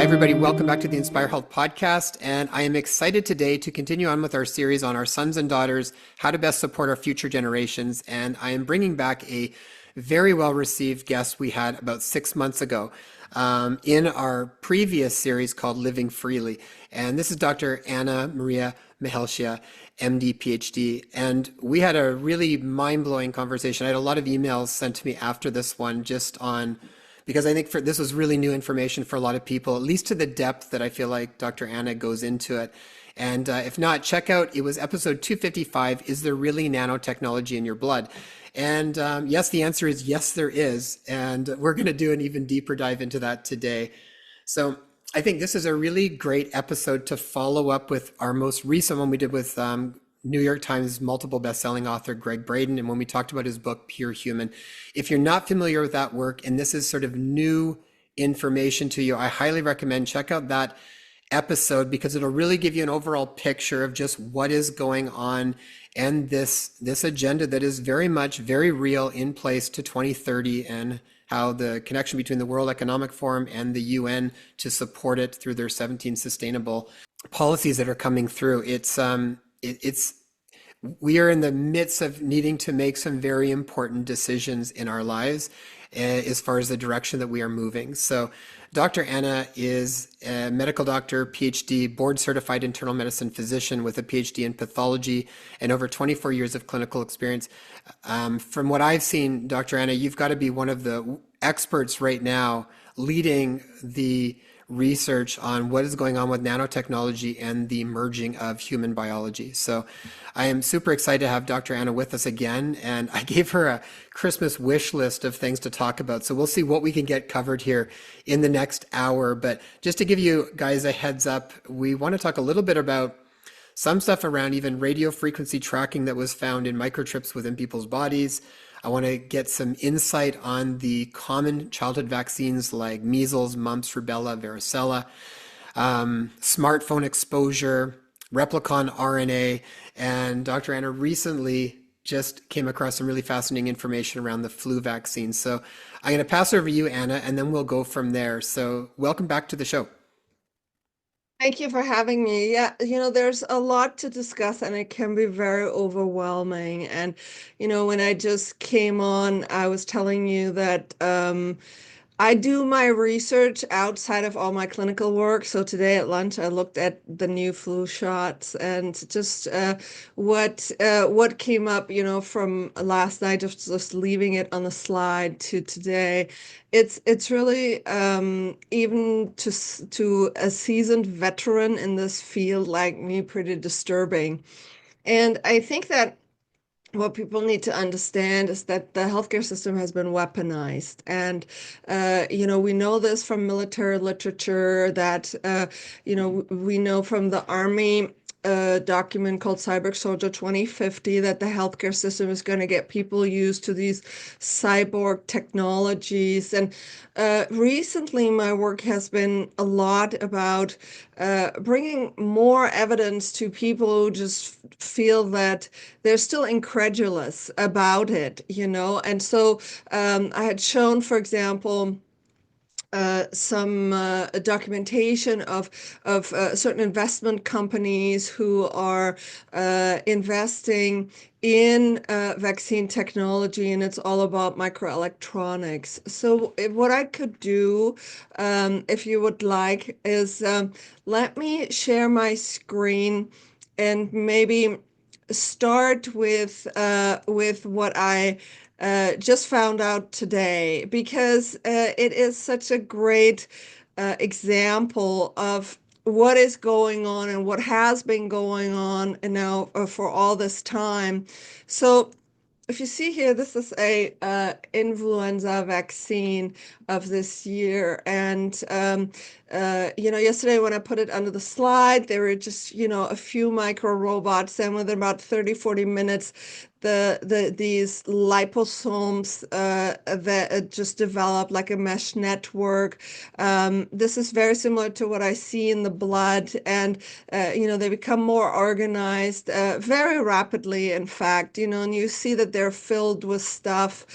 everybody. Welcome back to the Inspire Health podcast. And I am excited today to continue on with our series on our sons and daughters, how to best support our future generations. And I am bringing back a very well received guest we had about 6 months ago in our previous series called Living Freely. And this is Dr. Anna Maria Mihalcea, MD, PhD. And we had a really mind-blowing conversation. I had a lot of emails sent to me after this one just on because I think this was really new information for a lot of people, at least to the depth that I feel like Dr. Anna goes into it. And if not, check out, it was episode 255, Is There Really Nanotechnology in Your Blood? And yes, the answer is yes, there is. And we're going to do an even deeper dive into that today. So I think this is a really great episode to follow up with our most recent one we did with New York Times multiple best-selling author Greg Braden, and when we talked about his book Pure Human. If you're not familiar with that work and this is sort of new information to you, I highly recommend check out that episode because it'll really give you an overall picture of just what is going on and this agenda that is very much very real in place to 2030 and how the connection between the World Economic Forum and the UN to support it through their 17 sustainable policies that are coming through. We are in the midst of needing to make some very important decisions in our lives as far as the direction that we are moving. So Dr. Anna is a medical doctor, PhD, board certified internal medicine physician with a PhD in pathology and over 24 years of clinical experience. From what I've seen, Dr. Anna, you've got to be one of the experts right now leading the research on what is going on with nanotechnology and the merging of human biology. So I am super excited to have Dr. Anna with us again, and I gave her a Christmas wish list of things to talk about. So we'll see what we can get covered here in the next hour. But just to give you guys a heads up, we want to talk a little bit about some stuff around even radio frequency tracking that was found in microchips within people's bodies. I want to get some insight on the common childhood vaccines like measles, mumps, rubella, varicella, smartphone exposure, Replicon RNA, and Dr. Anna recently just came across some really fascinating information around the flu vaccine. So I'm going to pass over to you, Anna, and then we'll go from there. So welcome back to the show. Thank you for having me. Yeah, there's a lot to discuss and it can be very overwhelming. And, when I just came on, I was telling you that I do my research outside of all my clinical work. So today at lunch, I looked at the new flu shots and just what came up, from last night, just leaving it on the slide to today. It's really even to a seasoned veteran in this field like me, pretty disturbing. And I think that what people need to understand is that the healthcare system has been weaponized. And, we know this from military literature that, we know from the Army document called Cyber Soldier 2050 that the healthcare system is going to get people used to these cyborg technologies. And recently, my work has been a lot about bringing more evidence to people who just feel that they're still incredulous about it, And so I had shown, for example, some documentation of certain investment companies who are investing in vaccine technology, and it's all about microelectronics. So what I could do, if you would like, is let me share my screen and maybe start with what I just found out today, because it is such a great example of what is going on and what has been going on now for all this time. So if you see here, this is a influenza vaccine of this year. And, yesterday when I put it under the slide, there were just, a few micro robots. And within about 30, 40 minutes, these liposomes that just develop like a mesh network. This is very similar to what I see in the blood, and they become more organized very rapidly, in fact, and you see that they're filled with stuff.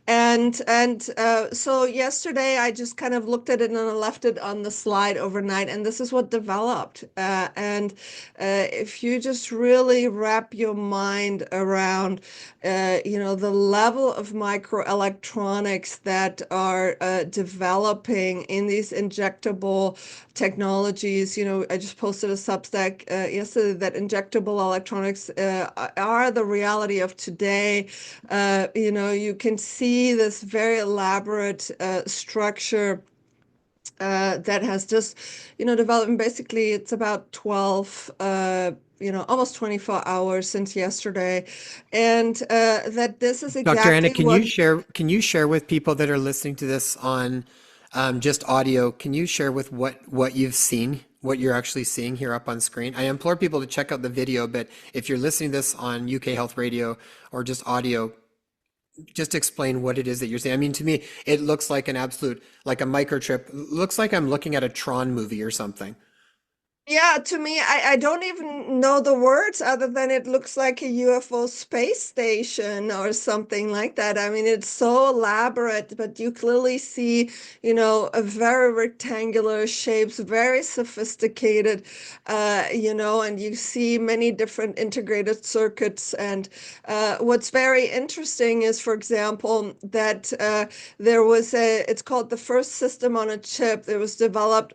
So yesterday I just kind of looked at it and I left it on the slide overnight, and this is what developed. If you just really wrap your mind around, the level of microelectronics that are developing in these injectable technologies. I just posted a Substack yesterday that injectable electronics are the reality of today. You can see this very elaborate structure that has just, developed. And basically, it's about 12, almost 24 hours since yesterday, and that this is Dr. Anna, exactly what. can you share with people that are listening to this on just audio, can you share with what you've seen, what you're actually seeing here up on screen? I implore people to check out the video, but if you're listening to this on UK Health Radio or just audio, just explain what it is that you're seeing. I mean, to me, it looks like an absolute, like a microchip. Looks like I'm looking at a Tron movie or something. Yeah, to me, I don't even know the words other than it looks like a UFO space station or something like that. I mean, it's so elaborate, but you clearly see, a very rectangular shapes, very sophisticated, and you see many different integrated circuits. And what's very interesting is, for example, that it's called the first system on a chip that was developed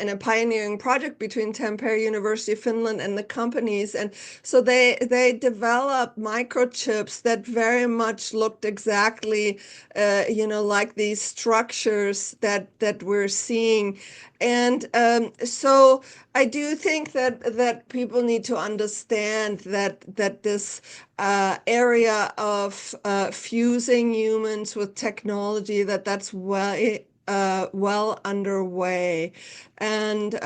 in a pioneering project between Tampere University of Finland and the companies. And so they developed microchips that very much looked exactly, like these structures that we're seeing. And so I do think that people need to understand that this area of fusing humans with technology, that's well underway. And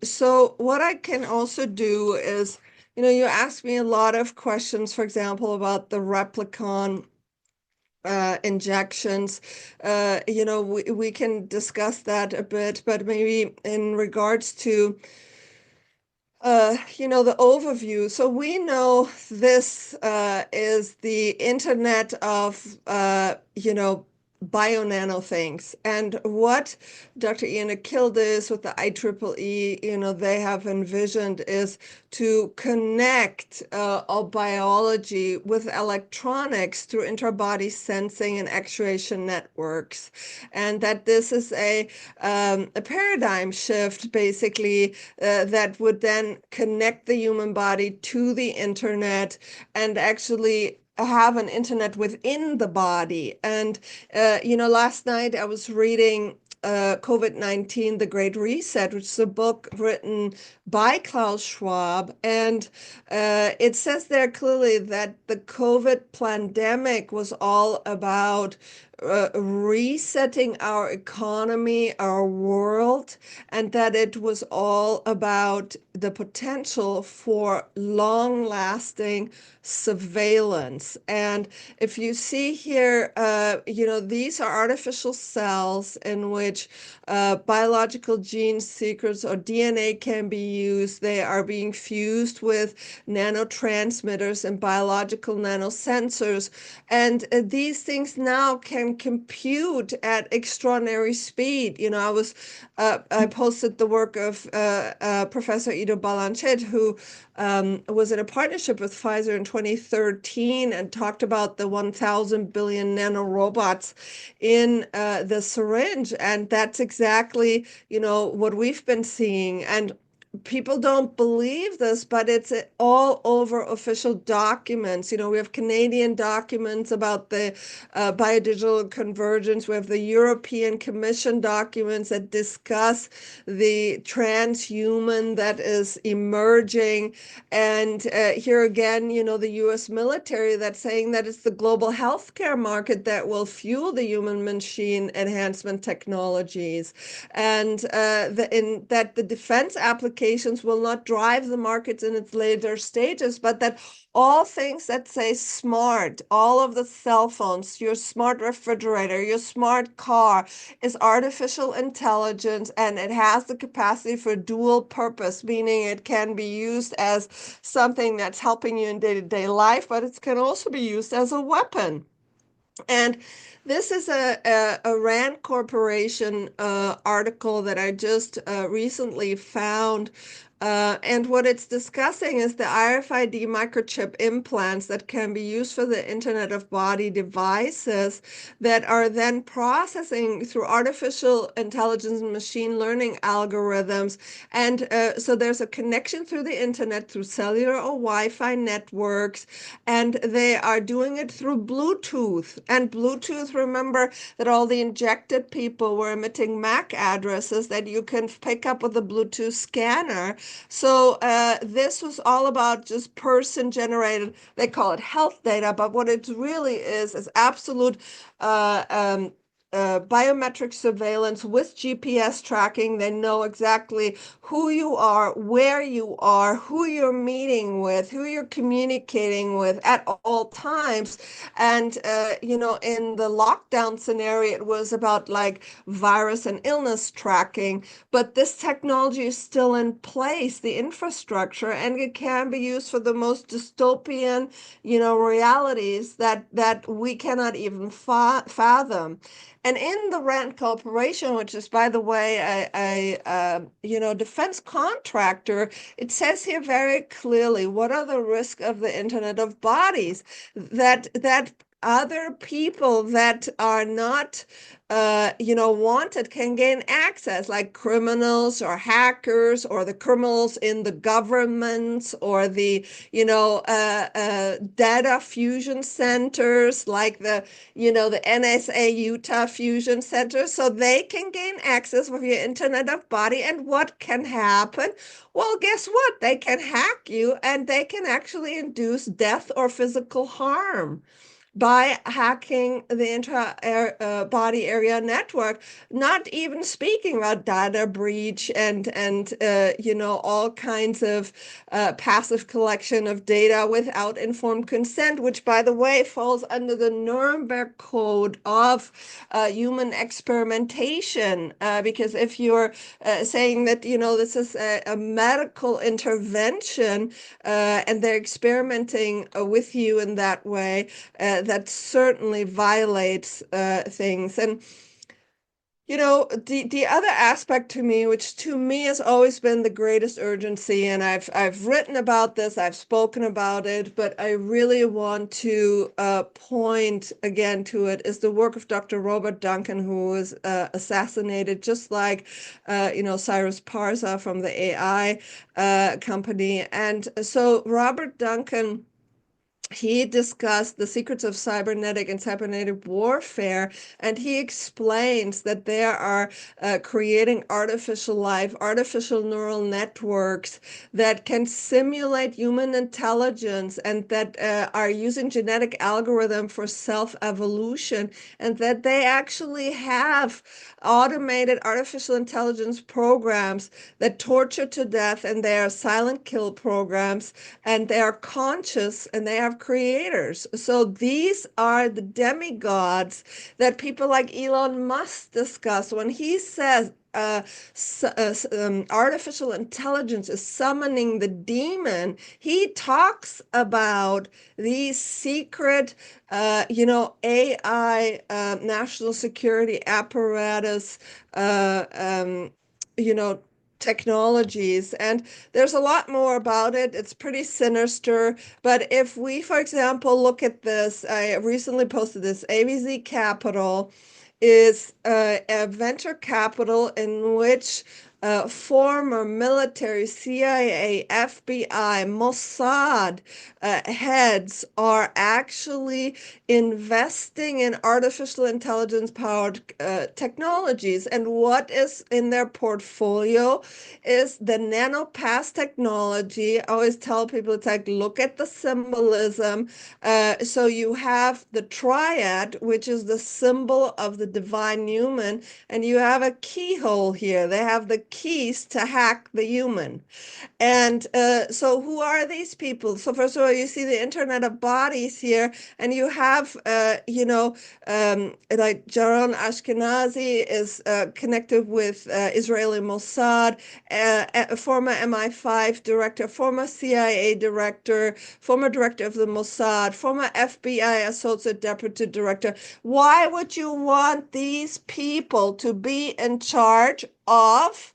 so what I can also do is, you asked me a lot of questions, for example, about the Replicon injections. We can discuss that a bit, but maybe in regards to the overview. So we know this is the Internet of, bio-nano things. And what Dr. Ian Akildes with the IEEE, they have envisioned is to connect our biology with electronics through interbody sensing and actuation networks. And that this is a paradigm shift, basically, that would then connect the human body to the internet and actually have an internet within the body. And, last night I was reading COVID-19, The Great Reset, which is a book written by Klaus Schwab. And it says there clearly that the COVID pandemic was all about resetting our economy, our world, and that it was all about the potential for long-lasting surveillance. And if you see here, these are artificial cells in which biological gene secrets or DNA can be used. They are being fused with nanotransmitters and biological nanosensors. And these things now can compute at extraordinary speed. I posted the work of Professor Ido Balanchet, who was in a partnership with Pfizer in 2013 and talked about the 1,000 billion nanorobots in the syringe. And that's exactly, what we've been seeing. And people don't believe this, but it's all over official documents. We have Canadian documents about the biodigital convergence. We have the European Commission documents that discuss the transhuman that is emerging. And here again, the US military that's saying that it's the global healthcare market that will fuel the human machine enhancement technologies. And that the defense applications applications will not drive the markets in its later stages, but that all things that say smart, all of the cell phones, your smart refrigerator, your smart car is artificial intelligence, and it has the capacity for dual purpose, meaning it can be used as something that's helping you in day-to-day life, but it can also be used as a weapon. And this is a Rand Corporation article that I just recently found. And what it's discussing is the RFID microchip implants that can be used for the Internet of Body devices that are then processing through artificial intelligence and machine learning algorithms. And so there's a connection through the Internet through cellular or Wi-Fi networks, and they are doing it through Bluetooth. And Bluetooth, remember that all the injected people were emitting MAC addresses that you can pick up with a Bluetooth scanner. So this was all about just person-generated, they call it health data, but what it really is absolute uh, um, biometric surveillance with GPS tracking. They know exactly who you are, where you are, who you're meeting with, who you're communicating with at all times. And, in the lockdown scenario, it was about like virus and illness tracking. But this technology is still in place, the infrastructure, and it can be used for the most dystopian, realities that we cannot even fathom. And in the Rand Corporation, which is, by the way, a defense contractor, it says here very clearly what are the risks of the Internet of Bodies, that other people that are not wanted can gain access, like criminals or hackers or the criminals in the governments or the data fusion centers, like the NSA Utah Fusion Center, so they can gain access with your Internet of Body. And what can happen? Well, guess what? They can hack you, and they can actually induce death or physical harm by hacking the intra-body area network, not even speaking about data breach and all kinds of passive collection of data without informed consent, which, by the way, falls under the Nuremberg Code of human experimentation. Because if you're saying that, this is a medical intervention and they're experimenting with you in that way, that certainly violates things. And the other aspect to me, which to me has always been the greatest urgency, and I've written about this, I've spoken about it, but I really want to point again to it, is the work of Dr. Robert Duncan, who was assassinated just like Cyrus Parsa from the AI company. And so Robert Duncan, he discussed the secrets of cybernetic and cybernetic warfare, and he explains that they are creating artificial life, artificial neural networks that can simulate human intelligence, and that are using genetic algorithm for self-evolution, and that they actually have automated artificial intelligence programs that torture to death, and they are silent kill programs, and they are conscious, and they have creators. So these are the demigods that people like Elon Musk discuss when he says artificial intelligence is summoning the demon. He talks about these secret, AI national security apparatus, uh, um, you know, technologies. And there's a lot more about it. It's pretty sinister. But if we, for example, look at this, I recently posted this, AVZ Capital is a venture capital in which former military, CIA, FBI, Mossad heads are actually investing in artificial intelligence powered technologies. And what is in their portfolio is the nanopass technology. I always tell people, it's like, look at the symbolism. So you have the triad, which is the symbol of the divine human, and you have a keyhole here. They have the keys to hack the human. And so who are these people? So first of all, you see the Internet of Bodies here, and you have, like Jaron Ashkenazi is connected with Israeli Mossad, a former MI5 director, former CIA director, former director of the Mossad, former FBI associate deputy director. Why would you want these people to be in charge of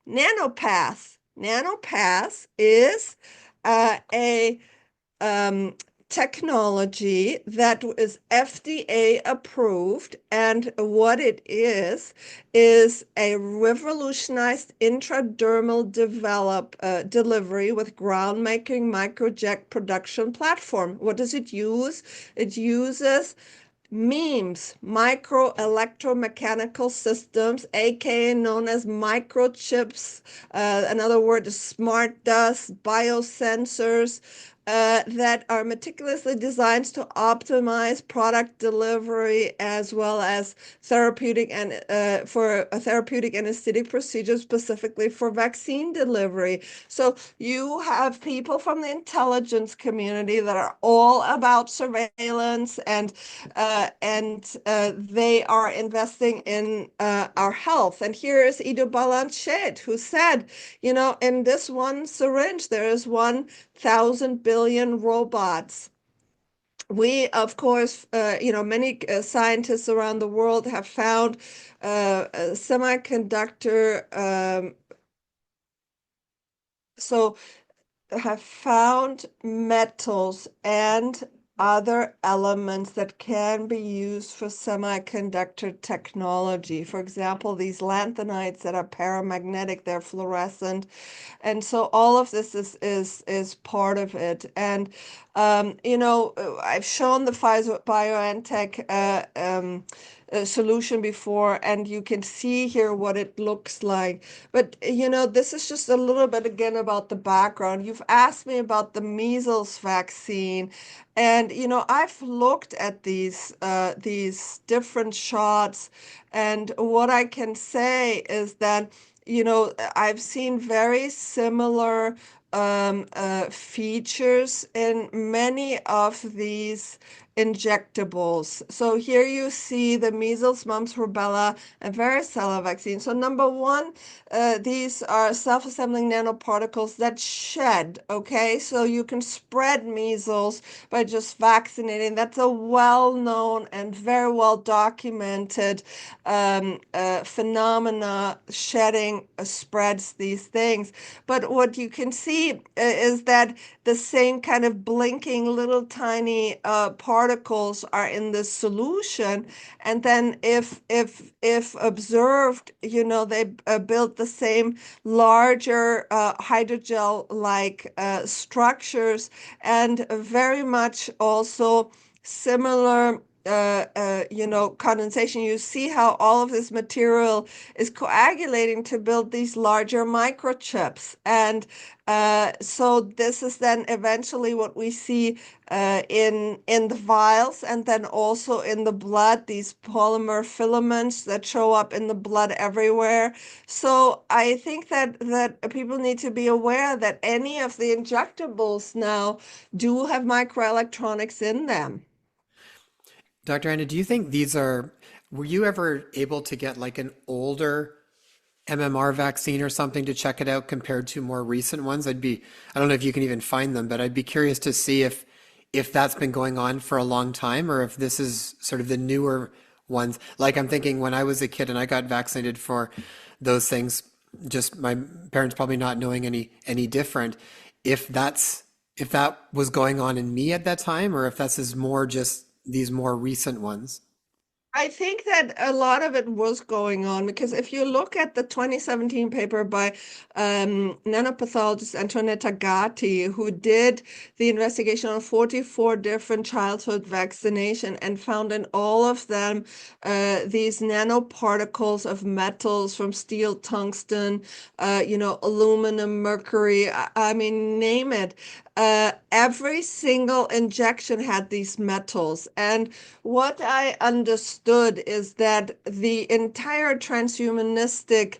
Nanopath? Nanopath is a technology that is FDA approved, and what it is a revolutionized intradermal delivery with groundbreaking microjet production platform. What does it use? It uses MEMS, micro electromechanical systems, aka known as microchips. Another word is smart dust, biosensors, that are meticulously designed to optimize product delivery as well as therapeutic and for a therapeutic anesthetic procedure, specifically for vaccine delivery. So you have people from the intelligence community that are all about surveillance, and they are investing in our health. And here is Ido Balanchet, who said, in this one syringe, there is 1,000 billion robots. We, of course, many scientists around the world have found semiconductor, so have found metals and other elements that can be used for semiconductor technology. For example, these lanthanides that are paramagnetic, they're fluorescent. And so all of this is part of it. And I've shown the Pfizer BioNTech solution before, and you can see here what it looks like. But this is just a little bit again about the background. You've asked me about the measles vaccine, and I've looked at these different shots, and what I can say is that I've seen very similar features in many of these injectables. So here you see the measles, mumps, rubella, and varicella vaccine. So number one, these are self-assembling nanoparticles that shed, okay? So you can spread measles by just vaccinating. That's a well-known and very well documented phenomena. Shedding spreads these things. But what you can see is that the same kind of blinking little tiny particles are in the solution, and then if observed, they build the same larger hydrogel-like structures, and very much also similar condensation. You see how all of this material is coagulating to build these larger microchips. And so this is then eventually what we see in the vials, and then also in the blood, these polymer filaments that show up in the blood everywhere. So I think that people need to be aware that any of the injectables now do have microelectronics in them. Dr. Anna, do you think were you ever able to get like an older MMR vaccine or something to check it out compared to more recent ones? I don't know if you can even find them, but I'd be curious to see if that's been going on for a long time or if this is sort of the newer ones. Like I'm thinking when I was a kid and I got vaccinated for those things, just my parents probably not knowing any different, if that was going on in me at that time or if that's is more just these more recent ones. I think that a lot of it was going on because if you look at the 2017 paper by nanopathologist Antonetta Gatti, who did the investigation on 44 different childhood vaccination and found in all of them these nanoparticles of metals from steel, tungsten, aluminum, mercury, I mean, name it. every single injection had these metals. And what I understood is that the entire transhumanistic,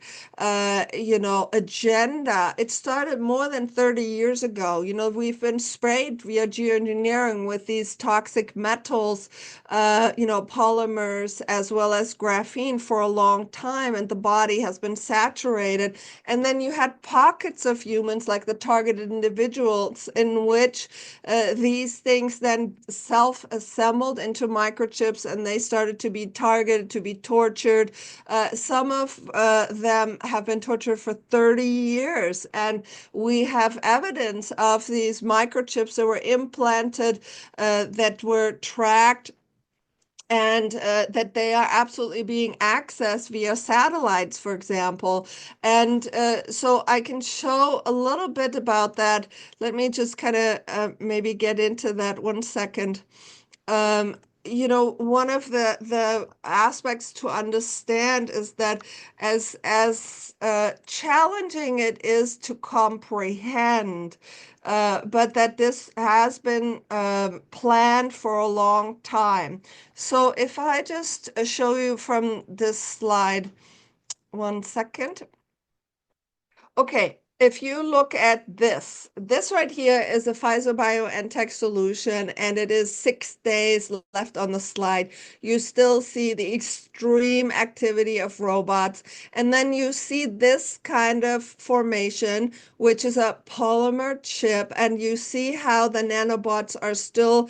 agenda, it started more than 30 years ago. We've been sprayed via geoengineering with these toxic metals, polymers, as well as graphene for a long time, and the body has been saturated. And then you had pockets of humans, like the targeted individuals, in which these things then self-assembled into microchips, and they started to be targeted, to be tortured. Some of them have been tortured for 30 years, and we have evidence of these microchips that were implanted, that were tracked, and that they are absolutely being accessed via satellites, for example. And so I can show a little bit about that. Let me just kind of maybe get into that 1 second. Um, one of the aspects to understand is that as challenging it is to comprehend, but that this has been planned for a long time. So if I just show you from this slide, 1 second. Okay, if you look at this right here is a Pfizer BioNTech solution, and it is 6 days left on the slide. You still see the extreme activity of robots. And then you see this kind of formation, which is a polymer chip, and you see how the nanobots are still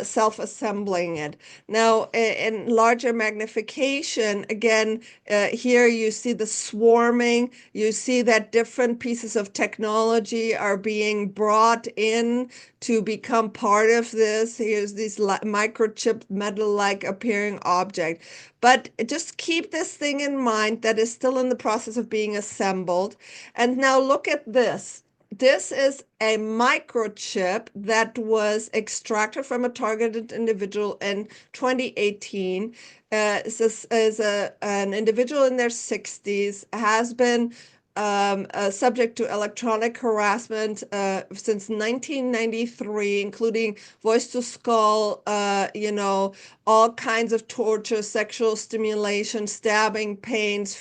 self-assembling it. Now, in larger magnification, again, here you see the swarming. You see that different pieces of technology are being brought in to become part of this. Here's this microchip metal-like appearing object. But just keep this thing in mind that is still in the process of being assembled. And now look at this. This is a microchip that was extracted from a targeted individual in 2018. This is an individual in their 60s, has been subject to electronic harassment since 1993, including voice to skull, all kinds of torture, sexual stimulation, stabbing, pains,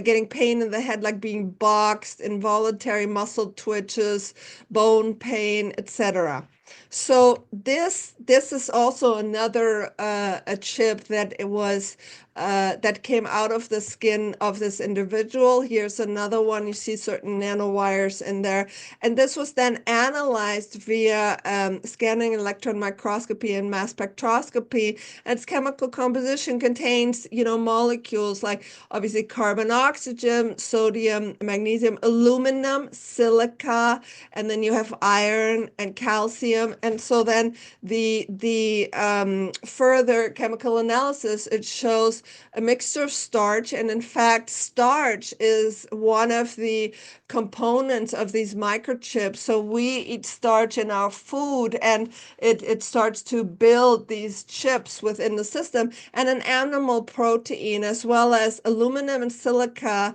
getting pain in the head, like being boxed, involuntary muscle twitches, bone pain, etc. So this is also another a chip that it was that came out of the skin of this individual. Here's another one. You see certain nanowires in there. And this was then analyzed via scanning electron microscopy and mass spectroscopy. And its chemical composition contains, molecules like obviously carbon, oxygen, sodium, magnesium, aluminum, silica, and then you have iron and calcium. And so then the further chemical analysis, it shows a mixture of starch. And in fact, starch is one of the components of these microchips. So we eat starch in our food, and it starts to build these chips within the system, and an animal protein, as well as aluminum and silica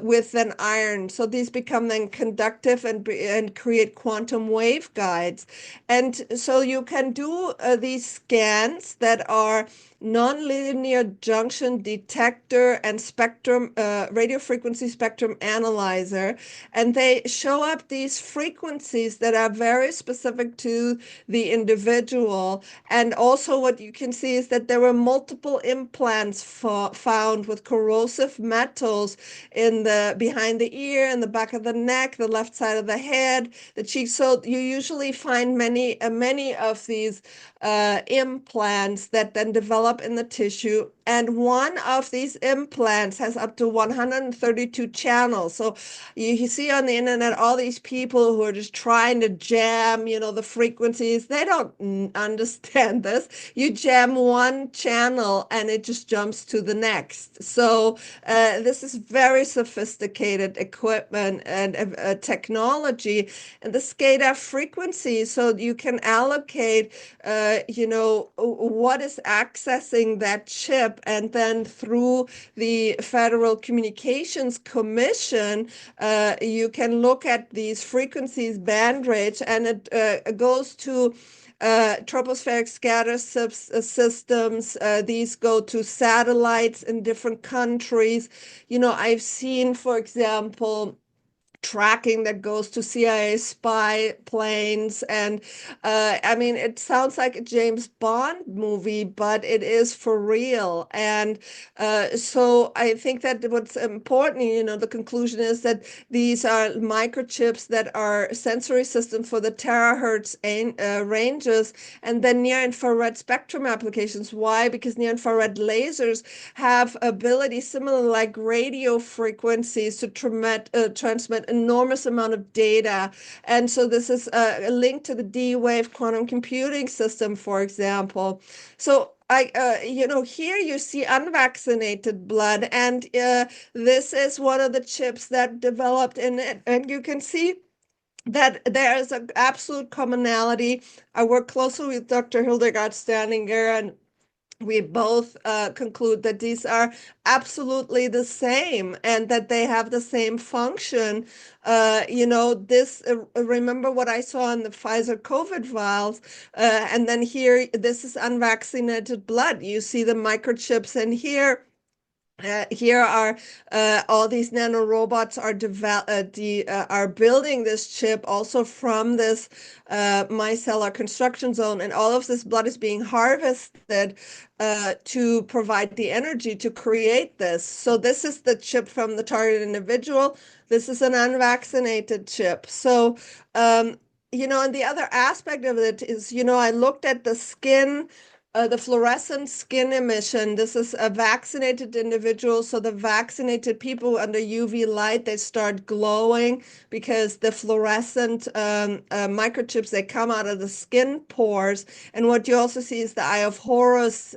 with an iron. So these become then conductive and create quantum wave guides. And so you can do these scans that are nonlinear junction detector and spectrum, radio frequency spectrum analyzer. And they show up these frequencies that are very specific to the individual. And also what you can see is that there were multiple implants found with corrosive metals behind the ear, in the back of the neck, the left side of the head, the cheeks. So you usually find many of these implants that then develop in the tissue. And one of these implants has up to 132 channels. So you see on the internet all these people who are just trying to jam, the frequencies. They don't understand this. You jam one channel and it just jumps to the next. So this is very sophisticated equipment and technology. And the SCADA frequency, so you can allocate what is accessed accessing that chip, and then through the Federal Communications Commission, you can look at these frequencies, band rates, and it goes to tropospheric scatter systems. These go to satellites in different countries. I've seen, for example, tracking that goes to CIA spy planes. And I mean, it sounds like a James Bond movie, but it is for real. And so I think that what's important, the conclusion is that these are microchips that are sensory systems for the terahertz ranges, and then near infrared spectrum applications. Why? Because near infrared lasers have ability similar like radio frequencies to transmit enormous amount of data. And so this is a link to the D-Wave quantum computing system, for example. So here you see unvaccinated blood, and this is one of the chips that developed in it. And you can see that there is an absolute commonality. I work closely with Dr. Hildegard Standinger, and we both conclude that these are absolutely the same and that they have the same function. Remember what I saw in the Pfizer COVID vials, and then here, this is unvaccinated blood. You see the microchips, and here are all these nanorobots are building this chip also from this micellar construction zone, and all of this blood is being harvested to provide the energy to create this. So this is the chip from the targeted individual. This is an unvaccinated chip. So, and the other aspect of it is, I looked at the skin, the fluorescent skin emission. This is a vaccinated individual. So the vaccinated people under UV light, they start glowing because the fluorescent microchips, they come out of the skin pores. And what you also see is the Eye of Horus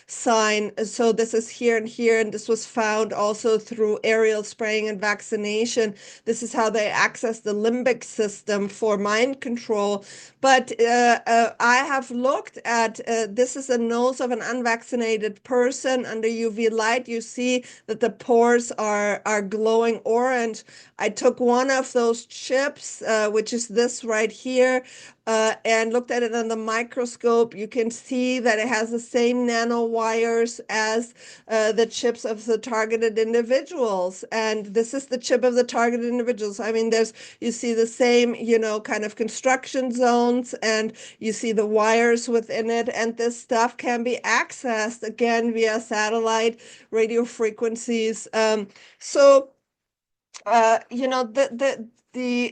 sign. So this is here and here, and this was found also through aerial spraying and vaccination. This is how they access the limbic system for mind control. But I have looked at this is a nose of an unvaccinated person under UV light. You see that the pores are glowing orange. I took one of those chips, which is this right here, and looked at it on the microscope. You can see that it has the same nanowires as the chips of the targeted individuals. And this is the chip of the targeted individuals. I mean, you see the same, kind of construction zones, and you see the wires within it. And this stuff can be accessed again via satellite radio frequencies. The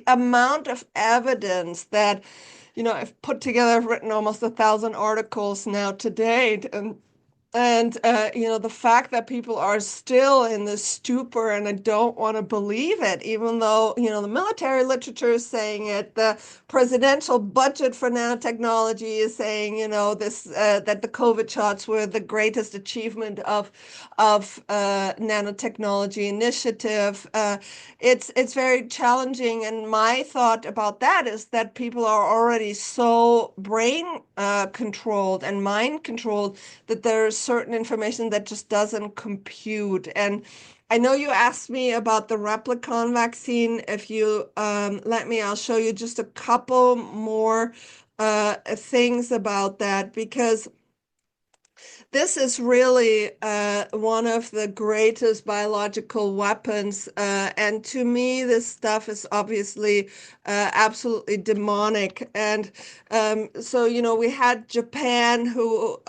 amount of evidence that, I've put together, I've written almost 1,000 articles now to date, and the fact that people are still in this stupor and I don't want to believe it, even though, the military literature is saying it, the presidential budget for nanotechnology is saying, that the COVID shots were the greatest achievement of nanotechnology initiative. It's very challenging, and my thought about that is that people are already so brain controlled and mind controlled that there's certain information that just doesn't compute. And I know you asked me about the Replicon vaccine. If you let me, I'll show you just a couple more things about that, because this is really one of the greatest biological weapons. And to me, this stuff is obviously absolutely demonic. And so, we had Japan who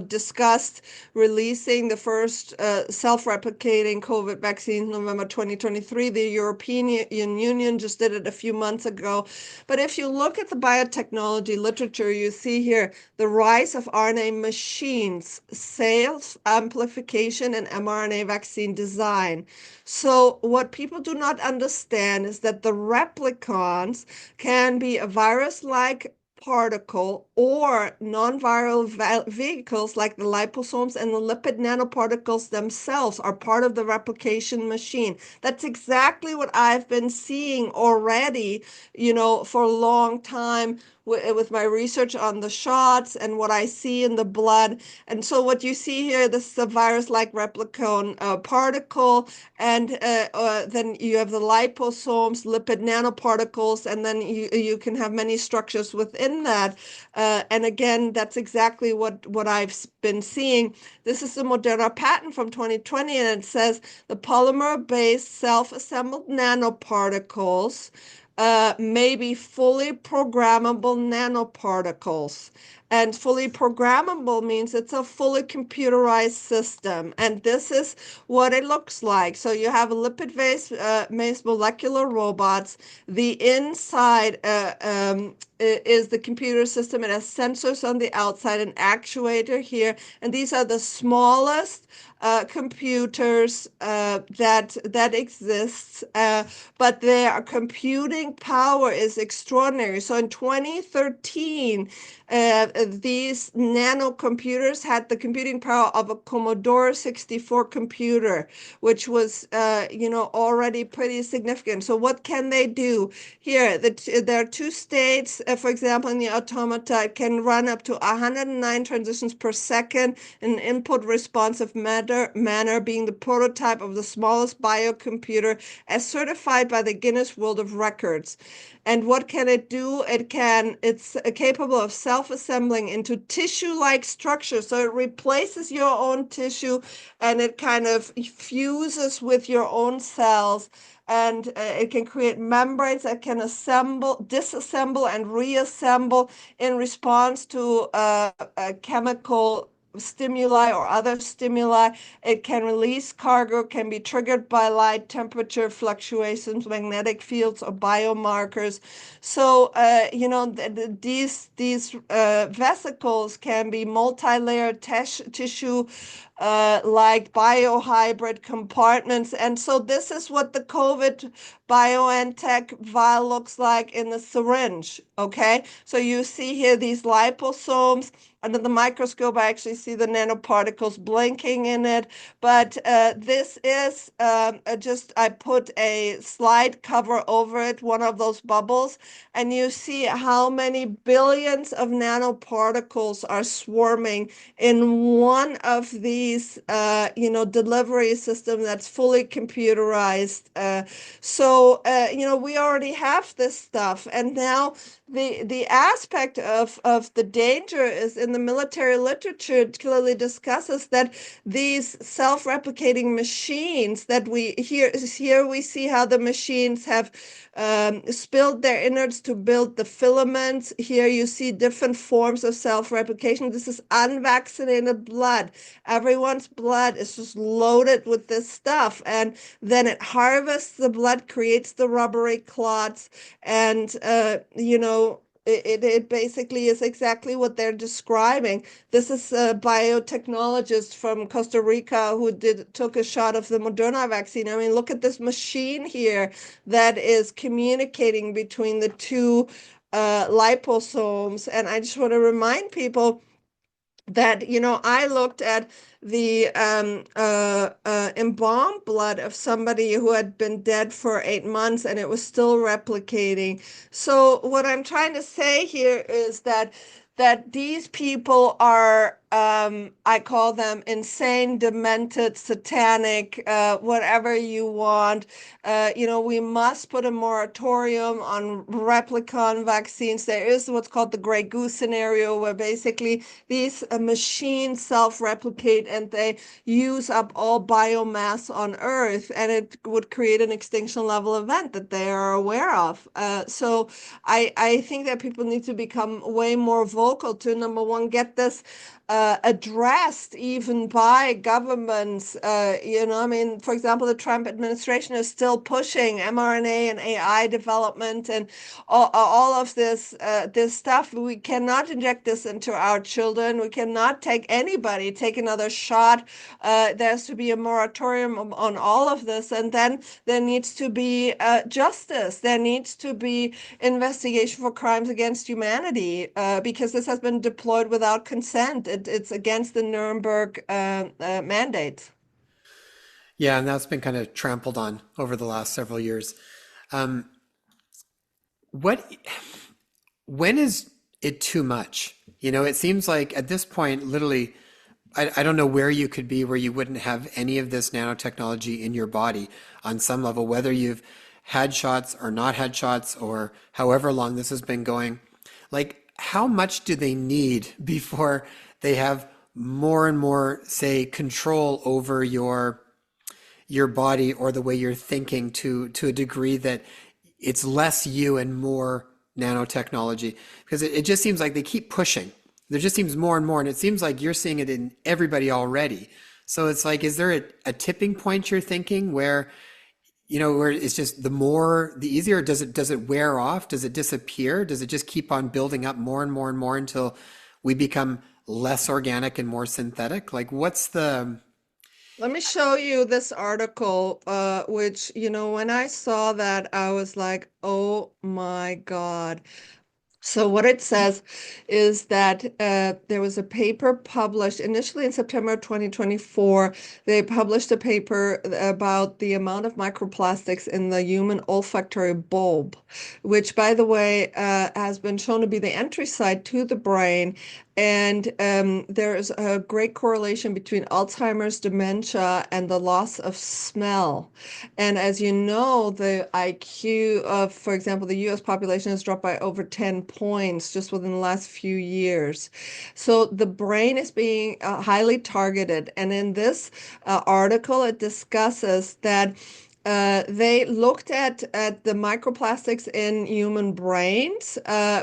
discussed releasing the first self-replicating COVID vaccine November 2023. The European Union just did it a few months ago. But if you look at the biotechnology literature, you see here the rise of RNA machines, sales, amplification, and mRNA vaccine design. So what people do not understand is that the replicons can be a virus-like nanoparticle or non-viral vehicles like the liposomes and the lipid nanoparticles themselves are part of the replication machine. That's exactly what I've been seeing already, for a long time with my research on the shots and what I see in the blood. And so what you see here, this is a virus-like replicon particle, and then you have the liposomes, lipid nanoparticles, and then you can have many structures within that. And again, that's exactly what I've been seeing. This is the Moderna patent from 2020, and it says the polymer-based self-assembled nanoparticles may be fully programmable nanoparticles. And fully programmable means it's a fully computerized system. And this is what it looks like. So you have a lipid-based molecular robots. The inside is the computer system. It has sensors on the outside, an actuator here. And these are the smallest computers that exists, but their computing power is extraordinary. So in 2013, these nano computers had the computing power of a Commodore 64 computer, which was, already pretty significant. So what can they do? Here, there are two states, for example, in the automata, it can run up to 109 transitions per second in input responsive manner, being the prototype of the smallest biocomputer as certified by the Guinness World of Records. And what can it do? It's capable of self-assembling into tissue-like structures. So it replaces your own tissue and it kind of fuses with your own cells. And it can create membranes that can disassemble, and reassemble in response to chemical stimuli or other stimuli. It can release cargo, can be triggered by light, temperature fluctuations, magnetic fields, or biomarkers. So, these vesicles can be multi-layered tissue, like biohybrid compartments. And so this is what the COVID BioNTech vial looks like in the syringe, okay? So you see here these liposomes. Under the microscope, I actually see the nanoparticles blinking in it. But this is I put a slide cover over it, one of those bubbles, and you see how many billions of nanoparticles are swarming in one of these, delivery system that's fully computerized. We already have this stuff, and now the aspect of the danger is in the military literature. It clearly discusses that these self-replicating machines that here we see how the machines have spilled their innards to build the filaments. Here you see different forms of self-replication. This is unvaccinated blood. Everyone's blood is just loaded with this stuff, and then it harvests the blood, creates the rubbery clots, and it basically is exactly what they're describing. This is a biotechnologist from Costa Rica who took a shot of the Moderna vaccine. I mean, look at this machine here that is communicating between the two liposomes. And I just want to remind people that, I looked at the embalmed blood of somebody who had been dead for 8 months, and it was still replicating. So what I'm trying to say here is that these people are, I call them insane, demented, satanic, whatever you want. We must put a moratorium on replicon vaccines. There is what's called the gray goose scenario, where basically these machines self-replicate and they use up all biomass on Earth, and it would create an extinction level event that they are aware of. So I think that people need to become way more vocal to, number one, get this addressed even by governments. I mean, for example, the Trump administration is still pushing mRNA and AI development and all of this stuff. We cannot inject this into our children. We cannot take another shot. There has to be a moratorium on all of this, and then there needs to be justice. There needs to be investigation for crimes against humanity because this has been deployed without consent. It's against the Nuremberg mandates. Yeah, and that's been kind of trampled on over the last several years. Um, what, when is it too much? You know, it seems like at this point, literally, I don't know where you could be where you wouldn't have any of this nanotechnology in your body on some level, whether you've had shots or not had shots or however long this has been going. Like, how much do they need before they have more and more, say, control over your body or the way you're thinking to a degree that it's less you and more nanotechnology? Because it just seems like they keep pushing. There just seems more and more, and it seems like you're seeing it in everybody already. So it's like, is there a tipping point you're thinking where, you know, where it's just the more, the easier? Does it wear off? Does it disappear? Does it just keep on building up more and more and more until we become less organic and more synthetic? Like, what's the, Let me show you this article, which, when I saw that, I was like, oh my God. So what it says is that there was a paper published initially in September 2024. They published a paper about the amount of microplastics in the human olfactory bulb, which, by the way, has been shown to be the entry site to the brain. And there is a great correlation between Alzheimer's, dementia, and the loss of smell. And as you know, the IQ of, for example, the US population has dropped by over 10 points just within the last few years. So the brain is being highly targeted. And in this article, it discusses that they looked at the microplastics in human brains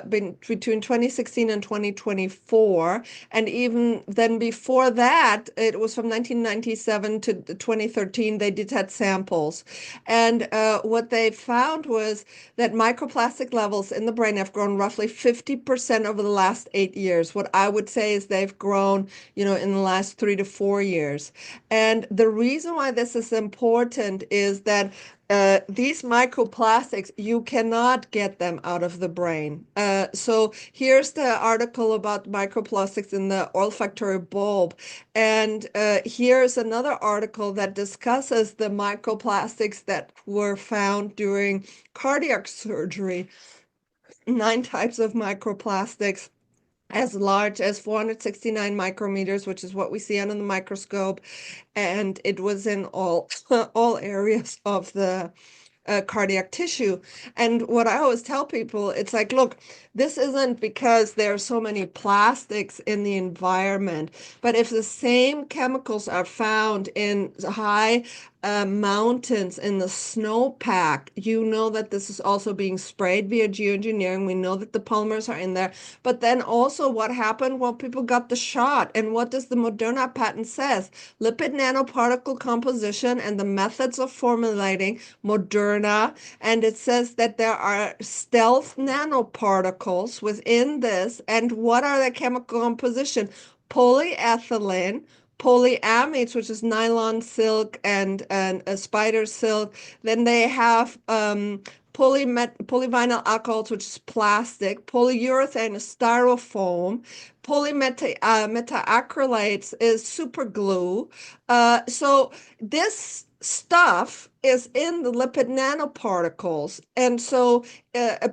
between 2016 and 2024. And even then before that, it was from 1997 to 2013, they did had samples. And what they found was that microplastic levels in the brain have grown roughly 50% over the last 8 years. What I would say is they've grown, in the last 3 to 4 years. And the reason why this is important is that these microplastics, you cannot get them out of the brain. So here's the article about microplastics in the olfactory bulb. And here's another article that discusses the microplastics that were found during cardiac surgery. 9 types of microplastics as large as 469 micrometers, which is what we see under the microscope, and it was in all all areas of the cardiac tissue. And what I always tell people, it's like, look, this isn't because there are so many plastics in the environment, but if the same chemicals are found in high mountains in the snowpack, you know that this is also being sprayed via geoengineering. We know that the polymers are in there. But then also what happened? Well, people got the shot. And what does the Moderna patent says? Lipid nanoparticle composition and the methods of formulating Moderna. And it says that there are stealth nanoparticles within this. And what are the chemical composition? Polyethylene, polyamides, which is nylon silk and a spider silk. Then they have polyvinyl alcohols, which is plastic. Polyurethane is styrofoam. Polymetacrylates is super glue. So this stuff is in the lipid nanoparticles. And so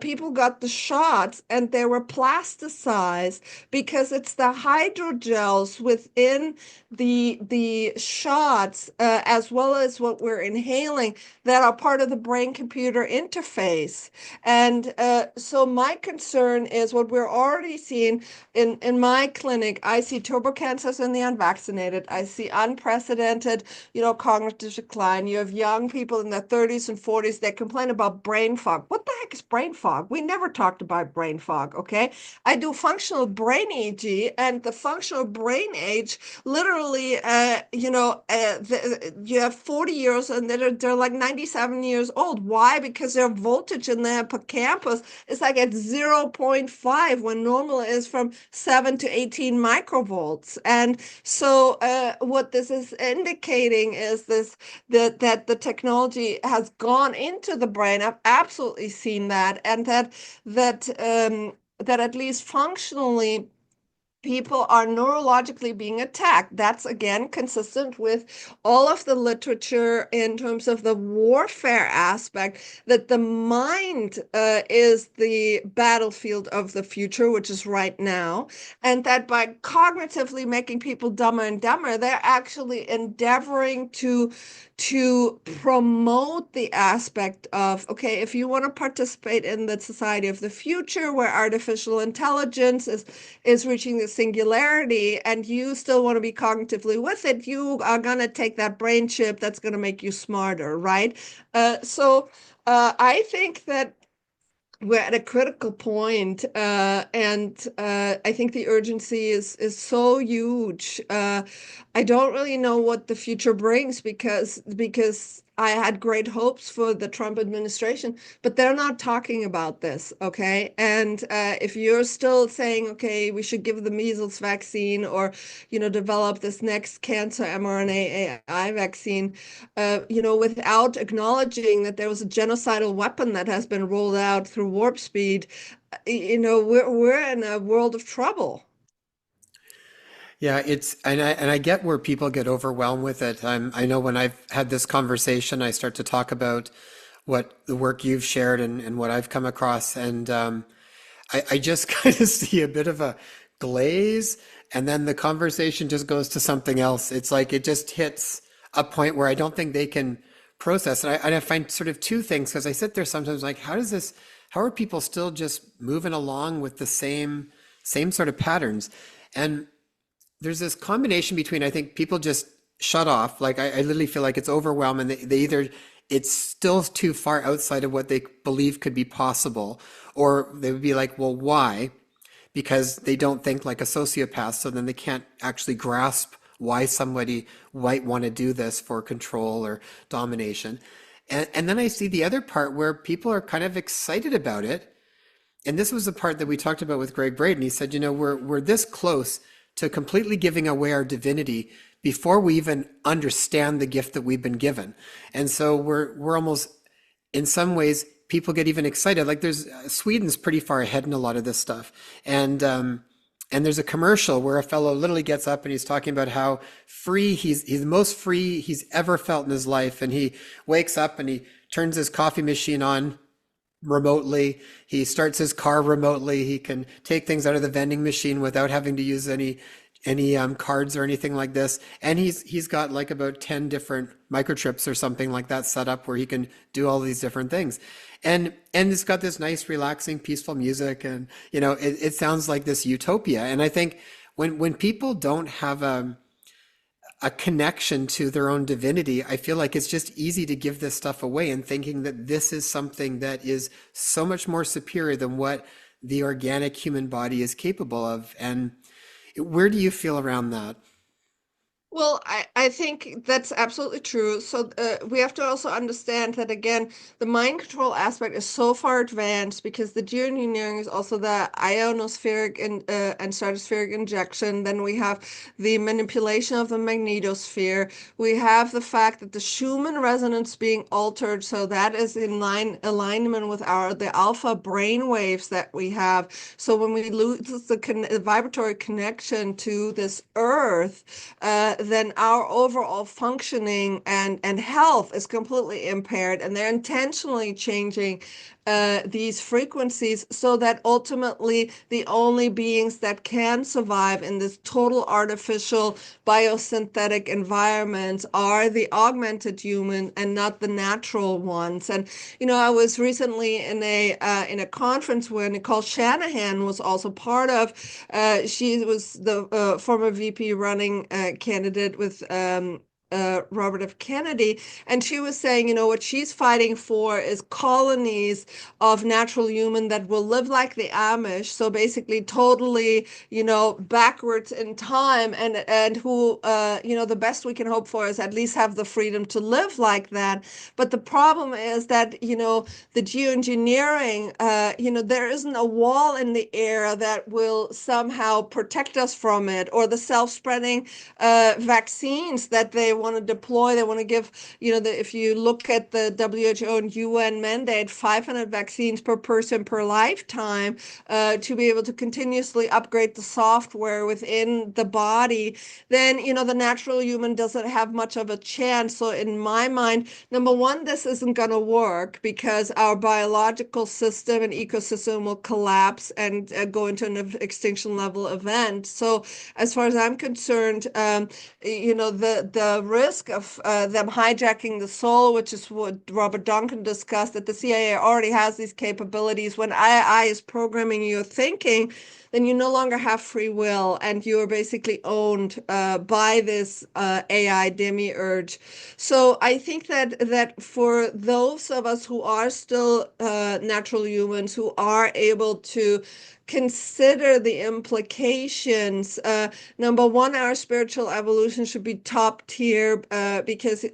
people got the shots and they were plasticized because it's the hydrogels within the shots as well as what we're inhaling that are part of the brain-computer interface. And so my concern is what we're already seeing in my clinic. I see turbo cancers in the unvaccinated. I see unprecedented, cognitive decline decline. You have young people in their 30s and 40s that complain about brain fog. What the heck is brain fog? We never talked about brain fog, okay? I do functional brain EEG, and the functional brain age, literally, you have 40-years and they're like 97 years old. Why? Because their voltage in the hippocampus is like at zero point 0.5 when normal is from 7 to 18 microvolts. And so what this is indicating is that the technology has gone into the brain. I've absolutely seen that, and that at least functionally people are neurologically being attacked. That's again consistent with all of the literature in terms of the warfare aspect, that the mind is the battlefield of the future, which is right now, and that by cognitively making people dumber and dumber, they're actually endeavoring to promote the aspect of, okay, if you want to participate in the society of the future where artificial intelligence is reaching the singularity and you still want to be cognitively with it, you are going to take that brain chip that's going to make you smarter, right? I think that we're at a critical point, and I think the urgency is so huge. I don't really know what the future brings, because I had great hopes for the Trump administration, but they're not talking about this, okay? And if you're still saying, okay, we should give the measles vaccine, or develop this next cancer mRNA AI vaccine, without acknowledging that there was a genocidal weapon that has been rolled out through warp speed, we're in a world of trouble. Yeah, and I get where people get overwhelmed with it. I know when I've had this conversation, I start to talk about what the work you've shared and what I've come across, and I just kind of see a bit of a glaze, and then the conversation just goes to something else. It's like it just hits a point where I don't think they can process. And I find sort of two things, because I sit there sometimes like, how are people still just moving along with the same sort of patterns? And there's this combination between, I think people just shut off. Like I literally feel like it's overwhelming. They either it's still too far outside of what they believe could be possible, or they would be like, well, why? Because they don't think like a sociopath, so then they can't actually grasp why somebody might want to do this for control or domination. And then I see the other part where people are kind of excited about it. And this was the part that we talked about with Greg Braden. He said, we're this close to completely giving away our divinity before we even understand the gift that we've been given. And so we're almost, in some ways, people get even excited. Like there's Sweden's pretty far ahead in a lot of this stuff. And there's a commercial where a fellow literally gets up and he's talking about how free he's the most free he's ever felt in his life. And he wakes up and he turns his coffee machine on remotely. He starts his car remotely. He can take things out of the vending machine without having to use any cards or anything like this. And he's got like about 10 different microchips or something like that set up where he can do all these different things. And it's got this nice, relaxing, peaceful music, and it sounds like this utopia. And I think when people don't have a connection to their own divinity, I feel like it's just easy to give this stuff away and thinking that this is something that is so much more superior than what the organic human body is capable of. And where do you feel around that? Well, I think that's absolutely true. So we have to also understand that, again, the mind control aspect is so far advanced because the geoengineering is also the ionospheric and stratospheric injection. Then we have the manipulation of the magnetosphere. We have the fact that the Schumann resonance being altered, so that is in alignment with the alpha brain waves that we have. So when we lose the vibratory connection to this Earth, then our overall functioning and health is completely impaired, and they're intentionally changing these frequencies so that ultimately the only beings that can survive in this total artificial biosynthetic environment are the augmented human and not the natural ones. And I was recently in a conference where Nicole Shanahan was also part of. She was the former VP running candidate with Robert F. Kennedy, and she was saying, what she's fighting for is colonies of natural human that will live like the Amish, so basically totally, backwards in time, and who, the best we can hope for is at least have the freedom to live like that. But the problem is that, the geoengineering, there isn't a wall in the air that will somehow protect us from it, or the self-spreading vaccines that they want to deploy. They want to give, if you look at the WHO and UN mandate, 500 vaccines per person per lifetime, to be able to continuously upgrade the software within the body, then, the natural human doesn't have much of a chance. So in my mind, number one, this isn't going to work because our biological system and ecosystem will collapse and go into an extinction level event. So as far as I'm concerned, the risk of them hijacking the soul, which is what Robert Duncan discussed, that the CIA already has these capabilities. When AI is programming your thinking, then you no longer have free will, and you are basically owned by this AI demiurge. So I think that for those of us who are still natural humans, who are able to consider the implications. Number one, our spiritual evolution should be top tier, because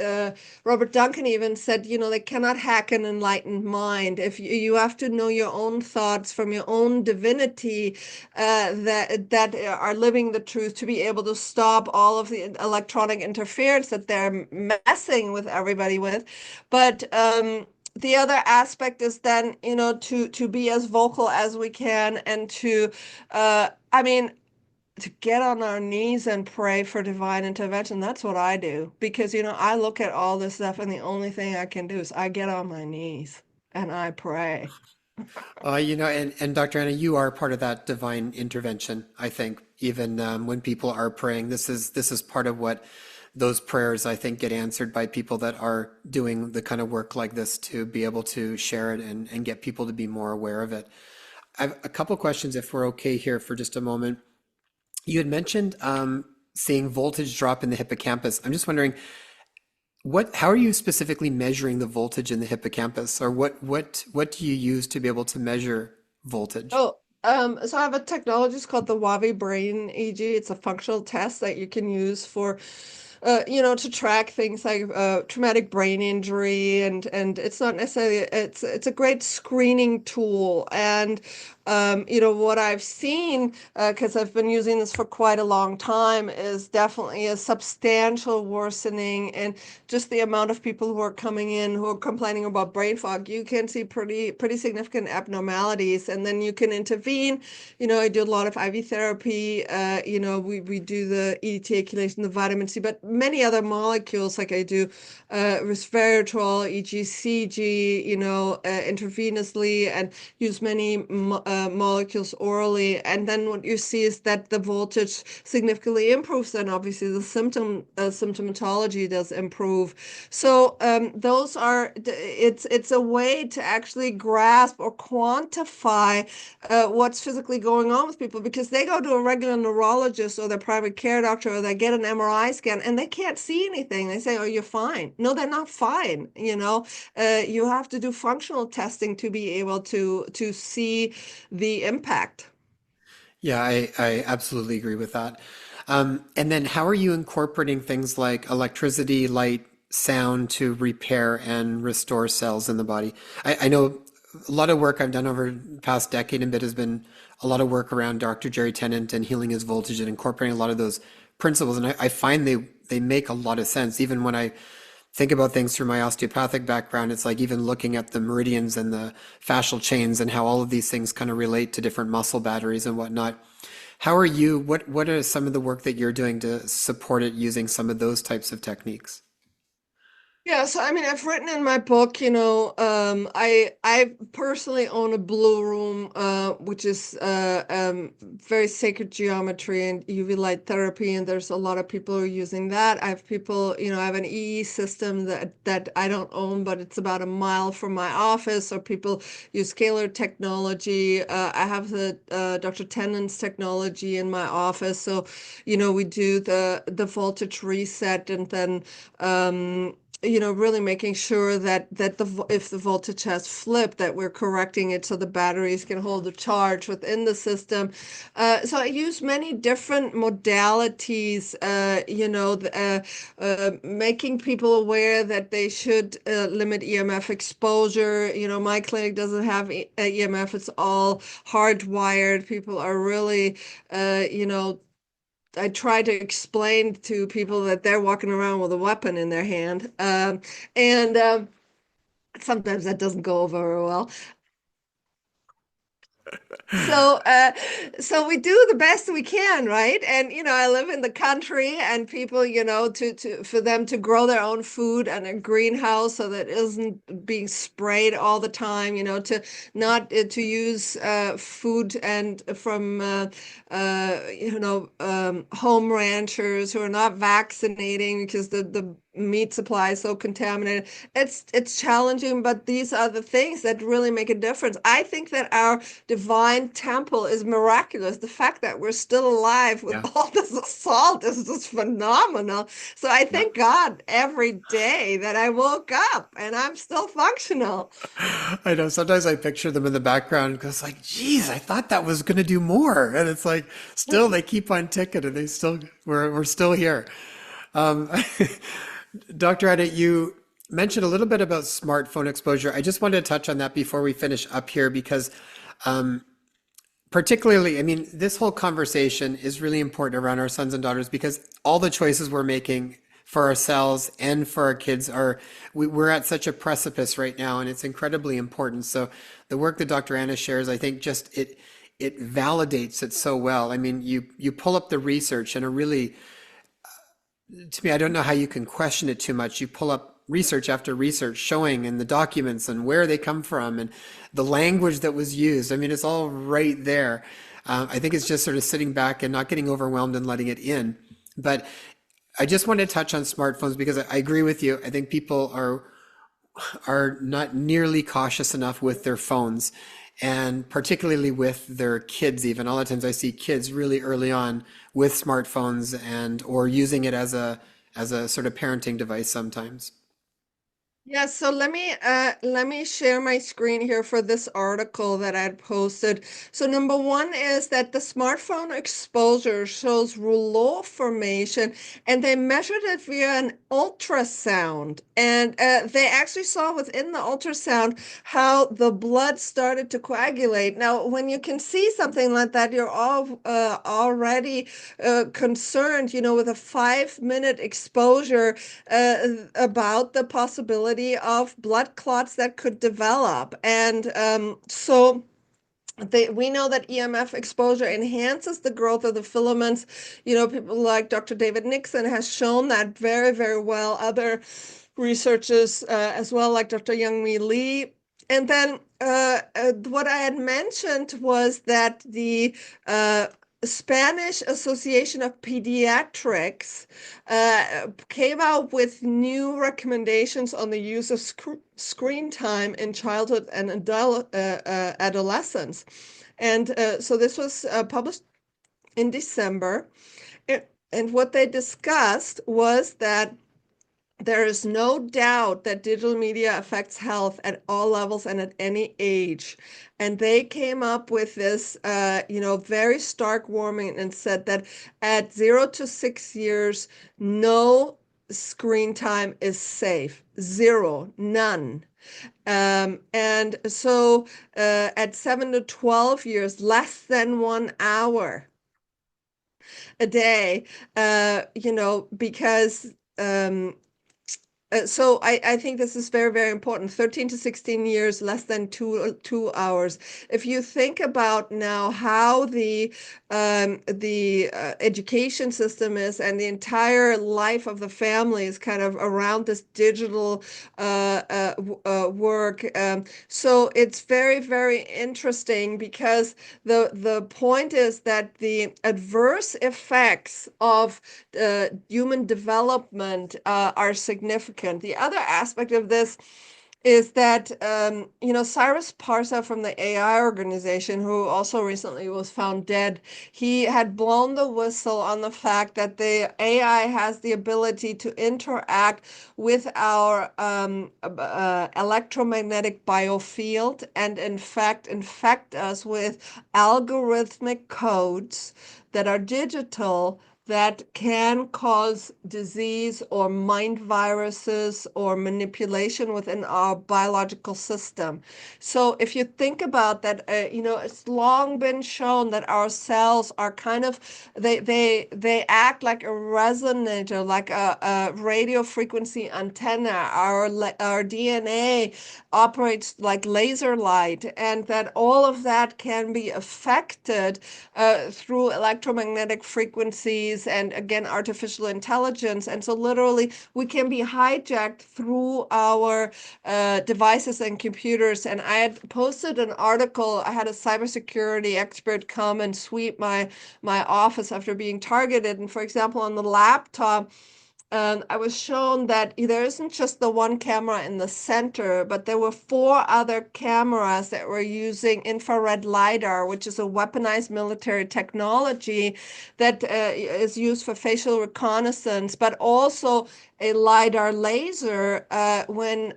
Robert Duncan even said, they cannot hack an enlightened mind. If you have to know your own thoughts from your own divinity, that are living the truth, to be able to stop all of the electronic interference that they're messing with everybody with. But the other aspect is then, to be as vocal as we can, and to, I mean, to get on our knees and pray for divine intervention. That's what I do, because, I look at all this stuff, and the only thing I can do is I get on my knees and I pray. And Dr. Anna, you are part of that divine intervention, I think. Even when people are praying, this is part of what those prayers, I think, get answered by people that are doing the kind of work like this, to be able to share it and get people to be more aware of it. I have a couple questions, if we're okay here for just a moment. You had mentioned seeing voltage drop in the hippocampus. I'm just wondering, how are you specifically measuring the voltage in the hippocampus, or what do you use to be able to measure voltage? Oh, so I have a technology, it's called the Wavi Brain EG. It's a functional test that you can use for, to track things like traumatic brain injury, and it's not necessarily, it's a great screening tool. And what I've seen, because I've been using this for quite a long time, is definitely a substantial worsening in just the amount of people who are coming in who are complaining about brain fog. You can see pretty significant abnormalities, and then you can intervene. I do a lot of IV therapy. We do the EDTA chelation, the vitamin C, but many other molecules, like I do resveratrol, EGCG, intravenously, and use many molecules orally. And then what you see is that the voltage significantly improves, and obviously the symptomatology does improve. So it's a way to actually grasp or quantify what's physically going on with people, because they go to a regular neurologist or their private care doctor, or they get an MRI scan and they can't see anything. They say, "Oh, you're fine." No, they're not fine. You have to do functional testing to be able to see the impact. Yeah, I absolutely agree with that. And then how are you incorporating things like electricity, light, sound to repair and restore cells in the body? I know a lot of work I've done over the past decade and bit has been a lot of work around Dr. Jerry Tennant and healing his voltage and incorporating a lot of those principles. And I find they make a lot of sense. Even when I think about things through my osteopathic background, it's like even looking at the meridians and the fascial chains and how all of these things kind of relate to different muscle batteries and whatnot. What are some of the work that you're doing to support it using some of those types of techniques? Yeah, so I mean, I've written in my book, I personally own a blue room, which is very sacred geometry and UV light therapy, and there's a lot of people who are using that. I have people, I have an EE system that I don't own, but it's about a mile from my office. So people use scalar technology. I have the Dr. Tennant's technology in my office, so we do the voltage reset and then. Really making sure that if the voltage has flipped, that we're correcting it so the batteries can hold the charge within the system. So I use many different modalities, making people aware that they should limit EMF exposure. My clinic doesn't have EMF; it's all hardwired. People are really, I try to explain to people that they're walking around with a weapon in their hand. And sometimes that doesn't go over very well. So, so we do the best we can, right? And I live in the country, and people, to for them to grow their own food in a greenhouse so that it isn't being sprayed all the time. To not to use food and from home ranchers who are not vaccinating because the meat supply is so contaminated. It's challenging, but these are the things that really make a difference. I think that our divine temple is miraculous. The fact that we're still alive with Yeah. all this assault is just phenomenal. So I Yeah. thank God every day that I woke up and I'm still functional. I know sometimes I picture them in the background because like, geez, I thought that was going to do more. And it's like, still they keep on ticking and we're still here. Um, Dr. Ada, you mentioned a little bit about smartphone exposure. I just wanted to touch on that before we finish up here because particularly, I mean, this whole conversation is really important around our sons and daughters because all the choices we're making for ourselves and for our kids we're at such a precipice right now, and it's incredibly important. So the work that Dr. Anna shares, I think just it validates it so well. I mean, you pull up the research and a really to me, I don't know how you can question it too much. You pull up research after research showing and the documents and where they come from and the language that was used. I mean, it's all right there. I think it's just sort of sitting back and not getting overwhelmed and letting it in. But I just want to touch on smartphones because I agree with you. I think people are not nearly cautious enough with their phones and particularly with their kids even. A lot of times I see kids really early on with smartphones and or using it as a sort of parenting device sometimes. Yeah, so let me share my screen here for this article that I had posted. So number one is that the smartphone exposure shows rouleau formation, and they measured it via an ultrasound, and they actually saw within the ultrasound how the blood started to coagulate. Now, when you can see something like that, you're all already concerned, with a 5-minute exposure about the possibility of blood clots that could develop. And we know that EMF exposure enhances the growth of the filaments. People like Dr. David Nixon has shown that very, very well. Other researchers as well, like Dr. Youngmi Lee. And then what I had mentioned was that the Spanish Association of Pediatrics came out with new recommendations on the use of screen time in childhood and adolescence. And so this was published in December. And what they discussed was that there is no doubt that digital media affects health at all levels and at any age. And they came up with this, very stark warning and said that at 0 to 6 years, no screen time is safe. Zero, none. And so at 7 to 12 years, less than 1 hour a day, because So I think this is very, very important. 13 to 16 years, less than 2 hours. If you think about now how the education system is and the entire life of the family is kind of around this digital work. So it's very, very interesting because the point is that the adverse effects of human development are significant. The other aspect of this is that Cyrus Parsa from the AI organization, who also recently was found dead, he had blown the whistle on the fact that the AI has the ability to interact with our electromagnetic biofield and in fact infect us with algorithmic codes that are digital that can cause disease or mind viruses or manipulation within our biological system. So if you think about that, it's long been shown that our cells are kind of they act like a resonator, like a radio frequency antenna. Our DNA operates like laser light, and that all of that can be affected through electromagnetic frequencies and again artificial intelligence. And so literally we can be hijacked through our devices and computers. And I had posted an article. I had a cybersecurity expert come and sweep my office after being targeted. And for example, on the laptop, I was shown that there isn't just the one camera in the center, but there were four other cameras that were using infrared LiDAR, which is a weaponized military technology that is used for facial reconnaissance, but also a LiDAR laser. When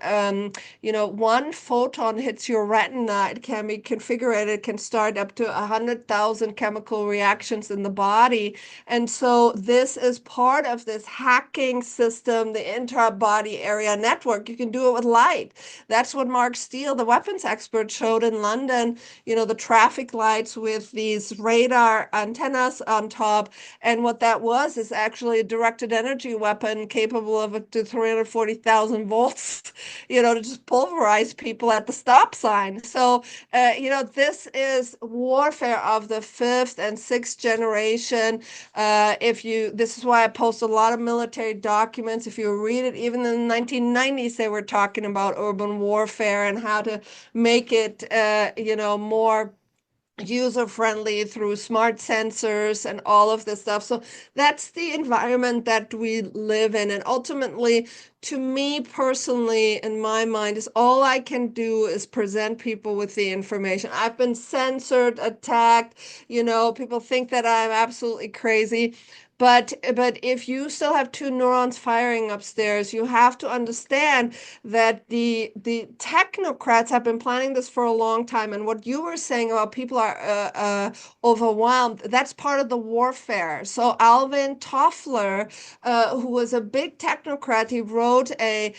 one photon hits your retina, it can be configured. It can start up to 100,000 chemical reactions in the body. And so this is part of this hacking system, the intra-body area network. You can do it with light. That's what Mark Steele, the weapons expert, showed in London, the traffic lights with these radar antennas on top. And what that was is actually a directed energy weapon capable of up to 340,000 volts, to just pulverize people at the stop sign. So, this is warfare of the fifth and sixth generation. This is why I post a lot of military documents. If you read it, even in the 1990s, they were talking about urban warfare and how to make it, more user-friendly through smart sensors and all of this stuff. So that's the environment that we live in. And ultimately, to me personally, in my mind, is all I can do is present people with the information. I've been censored, attacked, people think that I'm absolutely crazy. But if you still have two neurons firing upstairs, you have to understand that the technocrats have been planning this for a long time. And what you were saying about people are overwhelmed, that's part of the warfare. So Alvin Toffler, who was a big technocrat, he wrote a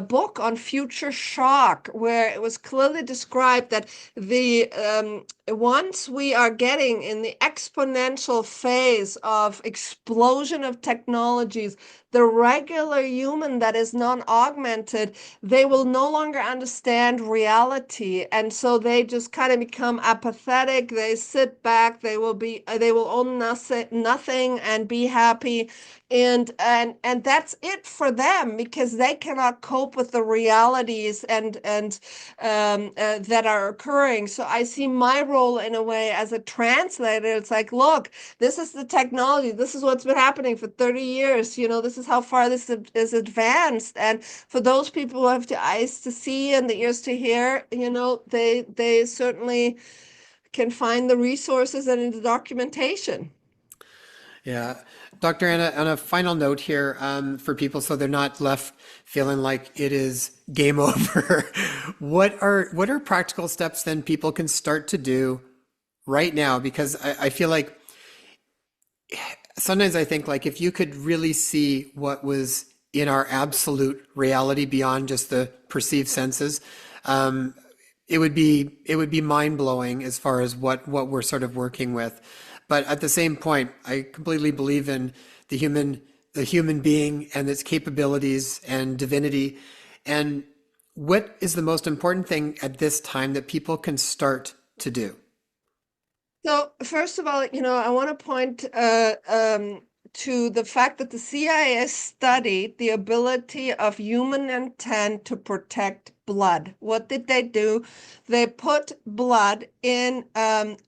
book on future shock, where it was clearly described that the once we are getting in the exponential phase of explosion of technologies, the regular human that is non-augmented, they will no longer understand reality. And so they just kind of become apathetic. They sit back, they will own nothing and be happy. And that's it for them, because they cannot cope with the realities and that are occurring. So I see my role in a way as a translator. It's like, look, this is the technology. This is what's been happening for 30 years. This is how far this is advanced. And for those people who have the eyes to see and the ears to hear, they certainly can find the resources and the documentation. Yeah. Dr. Anna, on a final note here, for people so they're not left feeling like it is game over, what are practical steps then people can start to do right now? Because I feel like sometimes I think like if you could really see what was in our absolute reality beyond just the perceived senses, um, it would be mind blowing as far as what we're sort of working with. But at the same point, I completely believe in the human a human being and its capabilities and divinity. And what is the most important thing at this time that people can start to do? So, first of all, I want to point to the fact that the CIA studied the ability of human intent to protect blood. What did they do? They put blood in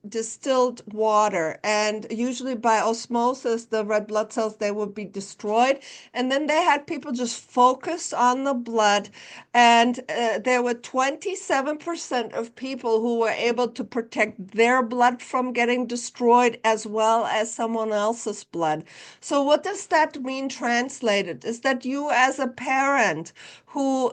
distilled water, and usually by osmosis, the red blood cells, they would be destroyed. And then they had people just focus on the blood, and there were 27% of people who were able to protect their blood from getting destroyed as well as someone else's blood. So what does that mean translated? Is that you as a parent who,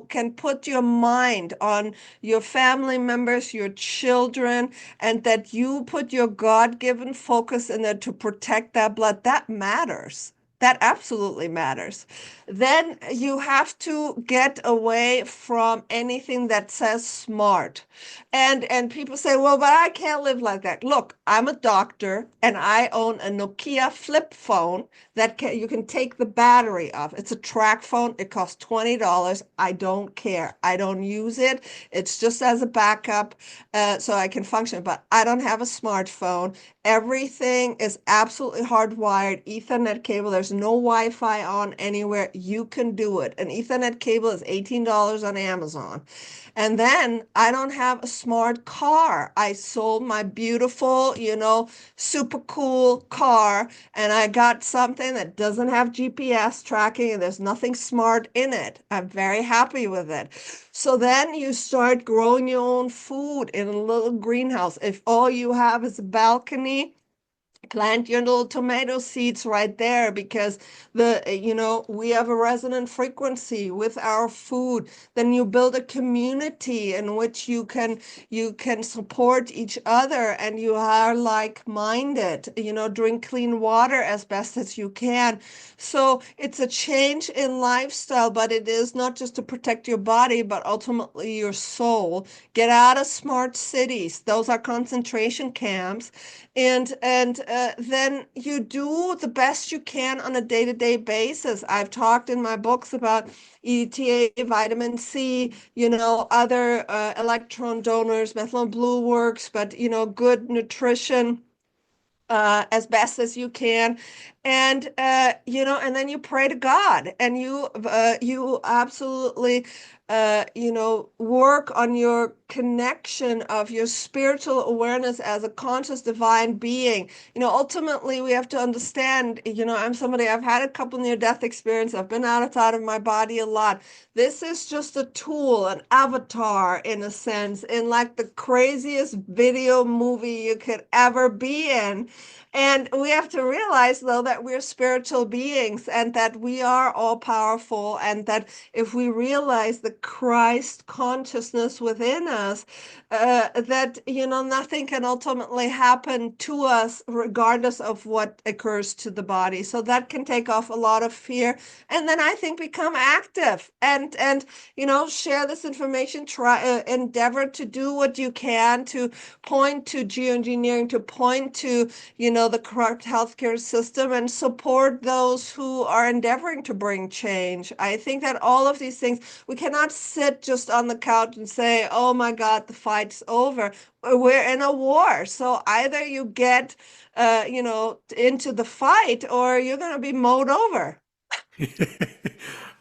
can put your mind on your family members, your children, and that you put your God-given focus in there to protect that blood, that matters. That absolutely matters. Then you have to get away from anything that says smart. And people say, well, but I can't live like that. Look, I'm a doctor and I own a Nokia flip phone that you can take the battery off. It's a track phone. It costs $20. I don't care. I don't use it. It's just as a backup, so I can function. But I don't have a smartphone. Everything is absolutely hardwired, Ethernet cable. There's no Wi-Fi on anywhere. You can do it. An Ethernet cable is $18 on Amazon. And then I don't have a smart car. I sold my beautiful, super cool car, and I got something that doesn't have GPS tracking and there's nothing smart in it. I'm very happy with it. So then you start growing your own food in a little greenhouse. If all you have is a balcony, plant your little tomato seeds right there, because we have a resonant frequency with our food. Then you build a community in which you can support each other, and you are like-minded. Drink clean water as best as you can. So it's a change in lifestyle, but it is not just to protect your body, but ultimately your soul. Get out of smart cities. Those are concentration camps. And then you do the best you can on a day-to-day basis. I've talked in my books about ETA, vitamin C, other electron donors, methylene blue works, but good nutrition as best as you can. And then you pray to God, and you absolutely work on your connection of your spiritual awareness as a conscious divine being. Ultimately we have to understand, I've had a couple near-death experiences. I've been outside of my body a lot. This is just a tool, an avatar in a sense, in like the craziest video movie you could ever be in. And we have to realize, though, that we're spiritual beings and that we are all powerful, and that if we realize the Christ consciousness within us, that, nothing can ultimately happen to us regardless of what occurs to the body. So that can take off a lot of fear. And then I think become active and share this information, try endeavor to do what you can to point to geoengineering, to point to the corrupt healthcare system, and support those who are endeavoring to bring change. I think that all of these things, we cannot sit just on the couch and say, oh my God, the fight's over. We're in a war. So either you get, into the fight, or you're going to be mowed over.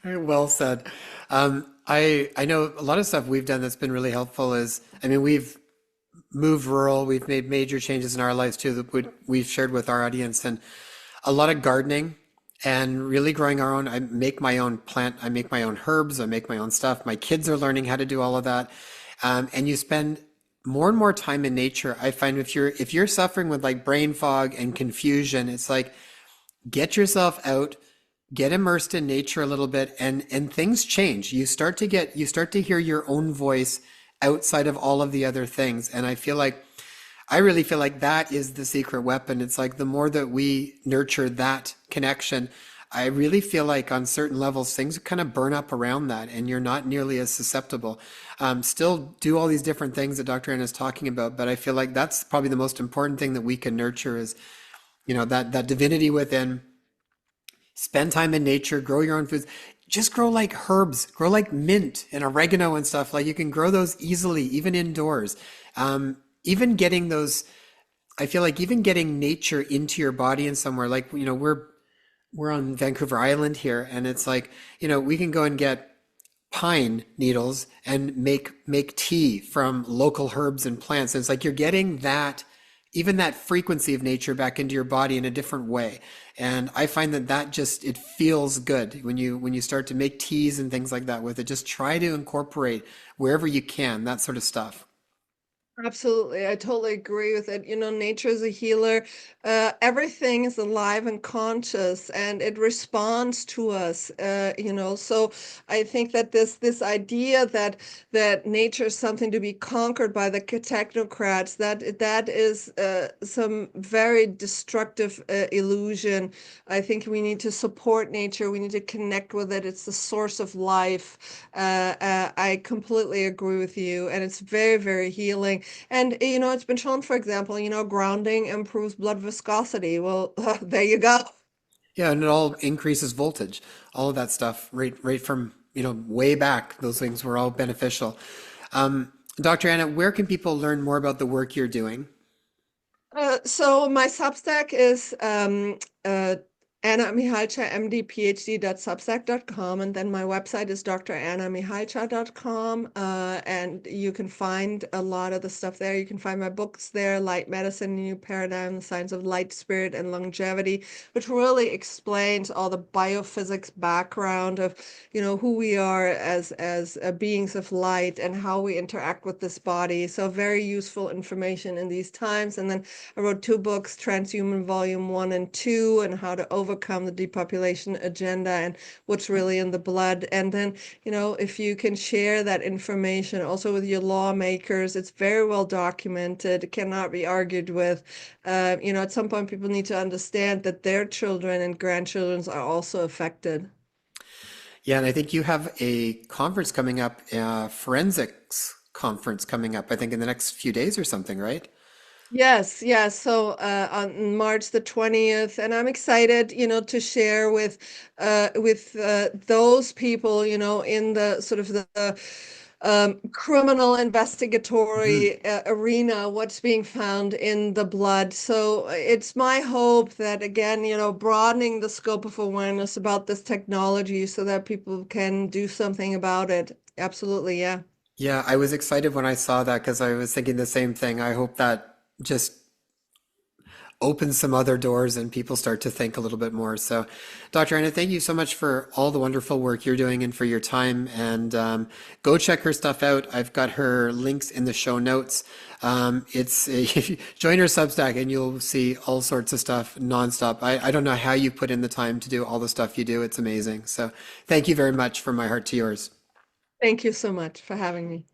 Very well said. I know a lot of stuff we've done that's been really helpful is, I mean, we've moved rural, we've made major changes in our lives too that we've shared with our audience, and a lot of gardening and really growing our own. I make my own plant, I make my own herbs, I make my own stuff. My kids are learning how to do all of that. And you spend more and more time in nature. I find if you're suffering with like brain fog and confusion, it's like get yourself out, get immersed in nature a little bit, and things change. You start to hear your own voice outside of all of the other things. And I really feel like that is the secret weapon. It's like the more that we nurture that connection, I really feel like on certain levels, things kind of burn up around that and you're not nearly as susceptible. Still do all these different things that Dr. Anna is talking about, but I feel like that's probably the most important thing that we can nurture is, that divinity within, Spend time in nature, grow your own foods. Just grow like herbs, grow like mint and oregano and stuff. Like you can grow those easily, even indoors. Even getting those, I feel like even getting nature into your body in somewhere, like, we're on Vancouver Island here, and it's like, we can go and get pine needles and make tea from local herbs and plants. And it's like you're getting that, even that frequency of nature back into your body in a different way. And I find that just it feels good when you start to make teas and things like that with it. Just try to incorporate wherever you can that sort of stuff. Absolutely. I totally agree with it. Nature is a healer. Everything is alive and conscious and it responds to us, So I think that this idea that nature is something to be conquered by the technocrats, that is some very destructive illusion. I think we need to support nature. We need to connect with it. It's the source of life. I completely agree with you, and it's very, very healing. And it's been shown, for example, grounding improves blood viscosity. Well, there you go. Yeah, and it all increases voltage. All of that stuff, right from, way back, those things were all beneficial. Dr. Anna, where can people learn more about the work you're doing? So my Substack is Anna Mihalcea, MD, PhD.substack.com, and then my website is drannamihalcea.com, and you can find a lot of the stuff there. You can find my books there, Light Medicine, New Paradigm, The Science of Light, Spirit, and Longevity, which really explains all the biophysics background of, who we are as beings of light and how we interact with this body. So very useful information in these times. And then I wrote two books, Transhuman Volume 1 and 2, and how to overcome the depopulation agenda and what's really in the blood. And then, if you can share that information also with your lawmakers, it's very well documented, it cannot be argued with. At some point, people need to understand that their children and grandchildren are also affected. Yeah, and I think you have a conference coming up, forensics conference coming up, I think in the next few days or something, right? Yes, yes. So on March the 20th, and I'm excited, to share with those people, in the sort of the criminal Mhm. investigatory arena, what's being found in the blood. So it's my hope that again, broadening the scope of awareness about this technology so that people can do something about it. Absolutely, yeah. Yeah, I was excited when I saw that because I was thinking the same thing. I hope that just opens some other doors and people start to think a little bit more. So, Dr. Anna, thank you so much for all the wonderful work you're doing and for your time. And go check her stuff out. I've got her links in the show notes. Join her Substack and you'll see all sorts of stuff nonstop. I don't know how you put in the time to do all the stuff you do. It's amazing. So, thank you very much from my heart to yours. Thank you so much for having me.